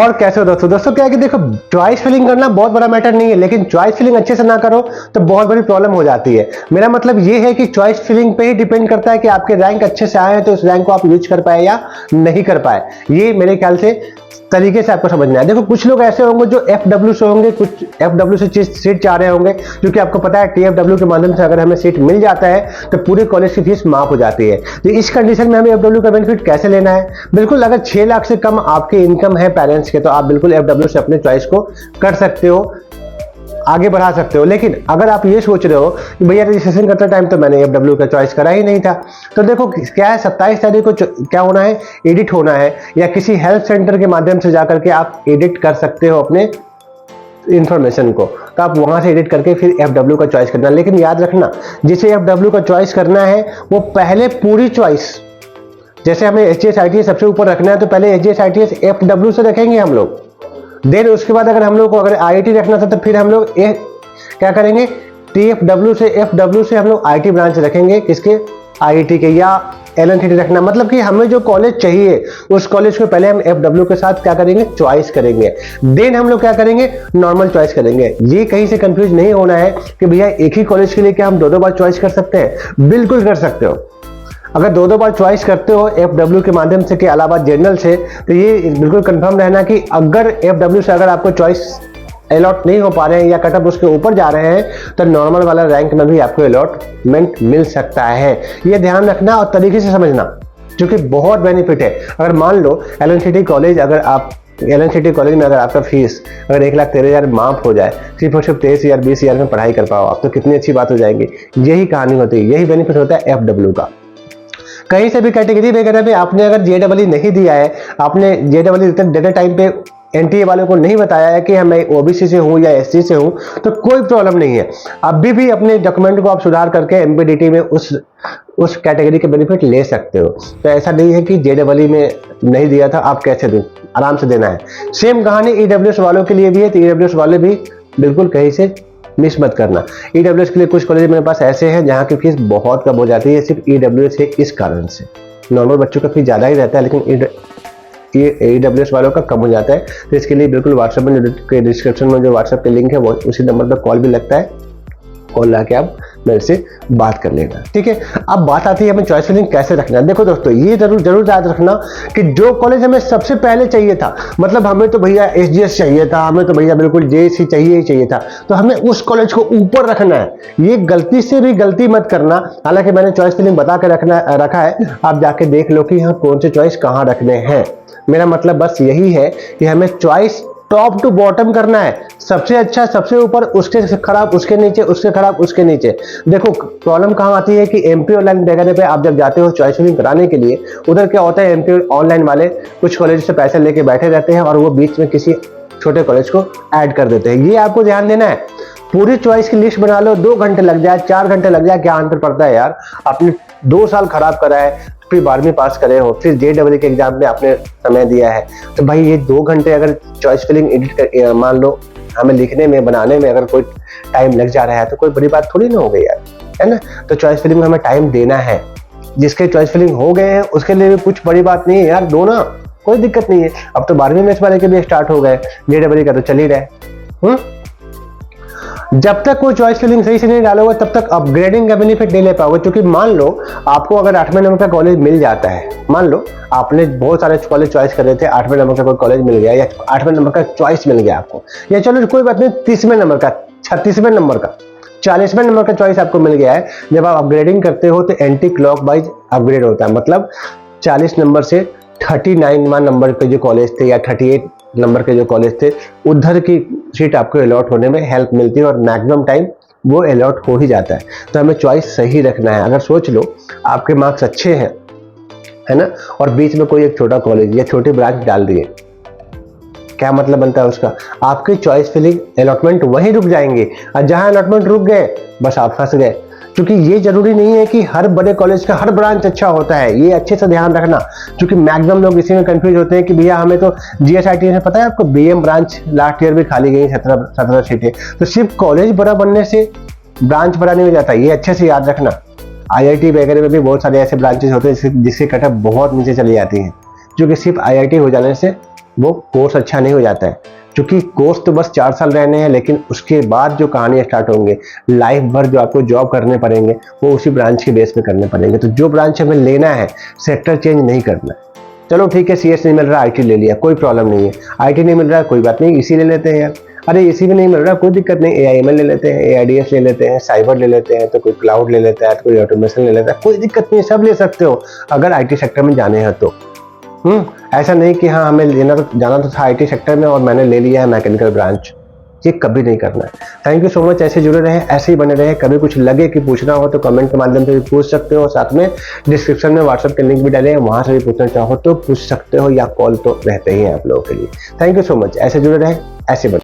और कैसे हो दोस्तों क्या है कि देखो, चॉइस फिलिंग करना बहुत बड़ा मैटर नहीं है, लेकिन चॉइस फिलिंग अच्छे से ना करो तो बहुत बड़ी प्रॉब्लम हो जाती है। मेरा मतलब ये है कि चॉइस फिलिंग पे ही डिपेंड करता है कि आपके रैंक अच्छे से आए हैं तो उस रैंक को आप यूज कर पाए या नहीं कर पाए। ये मेरे ख्याल से तरीके से आपको समझना है। देखो, कुछ लोग ऐसे होंगे जो FW से होंगे, कुछ FW से सीट चाह रहे होंगे, क्योंकि आपको पता है TFW के माध्यम से अगर हमें सीट मिल जाता है तो पूरे कॉलेज की फीस माफ हो जाती है। तो इस कंडीशन में हमें FW का बेनिफिट कैसे लेना है? बिल्कुल, अगर 6 लाख से कम आपके इनकम है पेरेंट्स के, तो आप बिल्कुल FW से अपने चॉइस को कर सकते हो, आगे बढ़ा सकते हो। लेकिन अगर आप ये सोच रहे हो कि भैया रजिस्ट्रेशन करते टाइम तो मैंने FW का चॉइस करा ही नहीं था, तो देखो क्या है, 27 तारीख को क्या होना है, एडिट होना है, या किसी हेल्थ सेंटर के माध्यम से जाकर के आप एडिट कर सकते हो अपने इंफॉर्मेशन को। तो आप वहां से एडिट करके फिर FW का चॉइस करना। लेकिन याद रखना, जिसे FW का चॉइस करना है वो पहले पूरी चॉइस, जैसे हमें HGS ITS सबसे ऊपर रखना है तो पहले HGS ITS FW से रखेंगे हम लोग। देन उसके बाद अगर हम लोग को अगर IIT रखना था तो फिर हम लोग क्या करेंगे, TFW से FW से हम लोग IT ब्रांच रखेंगे, किसके, IIT के, या LNCT रखना। मतलब कि हमें जो कॉलेज चाहिए उस कॉलेज को पहले हम FW के साथ क्या करेंगे, चॉइस करेंगे। देन हम लोग क्या करेंगे, नॉर्मल चॉइस करेंगे। ये कहीं से कंफ्यूज नहीं होना है कि भैया एक ही कॉलेज के लिए क्या हम दो बार चॉइस कर सकते हैं? बिल्कुल कर सकते हो। अगर दो बार चॉइस करते हो FW के माध्यम से के अलावा जनरल से, तो ये बिल्कुल कंफर्म रहना कि अगर FW से अगर आपको चॉइस अलॉट नहीं हो पा रहे हैं या कट ऑफ उसके ऊपर जा रहे हैं तो नॉर्मल वाला रैंक में भी आपको अलॉटमेंट मिल सकता है। ये ध्यान रखना और तरीके से समझना, क्योंकि बहुत बेनिफिट है। अगर मान लो LNCT कॉलेज, अगर आप LNCT कॉलेज में अगर आपका फीस अगर 1,13,000 माफ हो जाए, सिर्फ और सिर्फ 23,000 20,000 में पढ़ाई कर पाओ आप, तो कितनी अच्छी बात हो जाएगी। यही कहानी होती है, यही बेनिफिट होता है FW का। कहीं से भी कैटेगरी वगैरह में आपने अगर JEE नहीं दिया है, आपने JEE डेटा टाइम पे NTA वालों को नहीं बताया है कि मैं OBC से हूं या SC से हूं, तो कोई प्रॉब्लम नहीं है। अभी भी अपने डॉक्यूमेंट को आप सुधार करके MPDT में उस कैटेगरी के बेनिफिट ले सकते हो। तो ऐसा नहीं है कि JEE में नहीं दिया था आप कैसे दूं, आराम से देना है। सेम कहानी EWS वालों के लिए भी है, तो EWS वाले भी बिल्कुल कहीं से मिस मत करना। EWS के लिए कुछ कॉलेज मेरे पास ऐसे हैं जहाँ की फीस बहुत कम हो जाती है, सिर्फ EWS से इस कारण से। नॉर्मल बच्चों का फीस ज़्यादा ही रहता है, लेकिन EWS वालों का कम हो जाता है। तो इसके लिए बिल्कुल व्हाट्सएप में डिस्क्रिप्शन में जो व्हाट्सएप के लिंक है वो उसी नंबर पर कॉल भी लगता है, कॉल लाके आप मेरे से बात कर लेना, ठीक है। अब बात आती है हमें चॉइस फिलिंग कैसे रखना है। देखो दोस्तों, ये जरूर याद रखना कि जो कॉलेज हमें सबसे पहले चाहिए था, मतलब हमें तो भैया SGS चाहिए था, हमें तो भैया बिल्कुल JC चाहिए था, तो हमें उस कॉलेज को ऊपर रखना है। ये गलती से भी गलती मत करना। हालांकि मैंने चॉइस फिलिंग बता के रखा है, आप जाके देख लो कि यहाँ कौन से चॉइस कहाँ रखने हैं। मेरा मतलब बस यही है कि हमें चॉइस टॉप टू बॉटम करना है, सबसे अच्छा सबसे ऊपर, उसके खराब उसके नीचे, उसके खराब उसके नीचे। देखो प्रॉब्लम कहाँ आती है कि MP ऑनलाइन वगैरह पे आप जब जाते हो चॉइस फिलिंग कराने के लिए, उधर क्या होता है, MP ऑनलाइन वाले कुछ कॉलेज से पैसे लेके बैठे रहते हैं और वो बीच में किसी छोटे कॉलेज को ऐड कर देते हैं। ये आपको ध्यान देना है। पूरी चॉइस की लिस्ट बना लो, 2 घंटे लग जाए, 4 घंटे लग जाए, क्या अंतर पड़ता है यार। आपने 2 साल खराब करा है, फिर 12वीं पास करे हो, फिर JEE के एग्जाम में आपने समय दिया है, तो भाई ये 2 घंटे अगर चॉइस फिलिंग एडिट कर, मान लो हमें लिखने में बनाने में अगर कोई टाइम लग जा रहा है तो कोई बड़ी बात थोड़ी ना हो गई यार, है ना। तो चॉइस फिलिंग में हमें टाइम देना है। जिसके चॉइस फिलिंग हो गए हैं उसके लिए भी कुछ बड़ी बात नहीं है यार, दो ना, कोई दिक्कत नहीं है। अब तो 12वीं में इस बारे के भी स्टार्ट हो गए, JEE का तो चल ही रहा है। जब तक कोई चॉइस फिलिंग सही से नहीं डालोगे तब तक अपग्रेडिंग का बेनिफिट नहीं ले पाओगे। क्योंकि मान लो आपको अगर 8वें नंबर का कॉलेज मिल जाता है, मान लो आपने बहुत सारे कॉलेज चॉइस कर रहे थे, 8वें नंबर का कोई कॉलेज मिल गया या 8वें नंबर का चॉइस मिल गया आपको, या चलो कोई बात नहीं 30वें नंबर का, 36वें नंबर का, 40वें नंबर का चॉइस आपको मिल गया है। जब आप अपग्रेडिंग करते हो तो एंटी क्लॉक वाइज अपग्रेड होता है, मतलब 40 नंबर से 39वां नंबर के जो कॉलेज थे या 38 नंबर के जो कॉलेज थे, उधर की सीट आपको अलॉट होने में हेल्प मिलती है और मैक्सिमम टाइम वो अलॉट हो ही जाता है। तो हमें चॉइस सही रखना है। अगर सोच लो आपके मार्क्स अच्छे हैं, है ना, और बीच में कोई एक छोटा कॉलेज या छोटी ब्रांच डाल दिए, क्या मतलब बनता है उसका? आपकी चॉइस फिलिंग अलॉटमेंट वहीं रुक जाएंगे, और जहां अलॉटमेंट रुक गए बस आप फंस गए। क्योंकि ये जरूरी नहीं है कि हर बड़े कॉलेज का हर ब्रांच अच्छा होता है, ये अच्छे से ध्यान रखना। क्योंकि मैक्सिमम लोग इसी में कंफ्यूज होते हैं कि भैया हमें तो GSIT में पता है आपको, BM ब्रांच लास्ट ईयर भी खाली गई 17 सीटें। तो सिर्फ कॉलेज बड़ा बनने से ब्रांच बड़ा नहीं हो जाता, ये अच्छे से याद रखना। IIT वगैरह में भी बहुत सारे ऐसे ब्रांचेस होते हैं जिसकी कट ऑफ बहुत नीचे चली जाती है, जो कि सिर्फ IIT हो जाने से वो कोर्स अच्छा नहीं हो जाता है, क्योंकि कोर्स तो बस 4 साल रहने हैं, लेकिन उसके बाद जो कहानी स्टार्ट होंगे, लाइफ भर जो आपको जॉब करने पड़ेंगे वो उसी ब्रांच के बेस पे करने पड़ेंगे। तो जो ब्रांच हमें लेना है, सेक्टर चेंज नहीं करना है। चलो ठीक है, CS नहीं मिल रहा, IT ले लिया, कोई प्रॉब्लम नहीं है। IT नहीं मिल रहा, कोई बात नहीं, इसी ले लेते हैं यार। अरे इसी में नहीं मिल रहा, कोई दिक्कत नहीं, AIML ले लेते हैं, AIDS ले लेते हैं, साइबर ले लेते हैं, तो कोई क्लाउड ले लेता है, तो कोई ऑटोमेशन ले लेता है, कोई दिक्कत नहीं है, सब ले सकते हो अगर IT सेक्टर में जाने हैं तो। ऐसा नहीं कि हाँ हमें जाना तो था IT सेक्टर में और मैंने ले लिया है मैकेनिकल ब्रांच, ये कभी नहीं करना है। थैंक यू सो मच, ऐसे जुड़े रहें, ऐसे ही बने रहें। कभी कुछ लगे कि पूछना हो तो कमेंट के माध्यम से भी पूछ सकते हो, साथ में डिस्क्रिप्शन में व्हाट्सएप के लिंक भी डाले हैं, वहां से भी पूछना चाहो तो पूछ सकते हो, या कॉल तो रहते ही हैं आप लोगों के लिए। थैंक यू सो मच, ऐसे जुड़े रहें, ऐसे बने।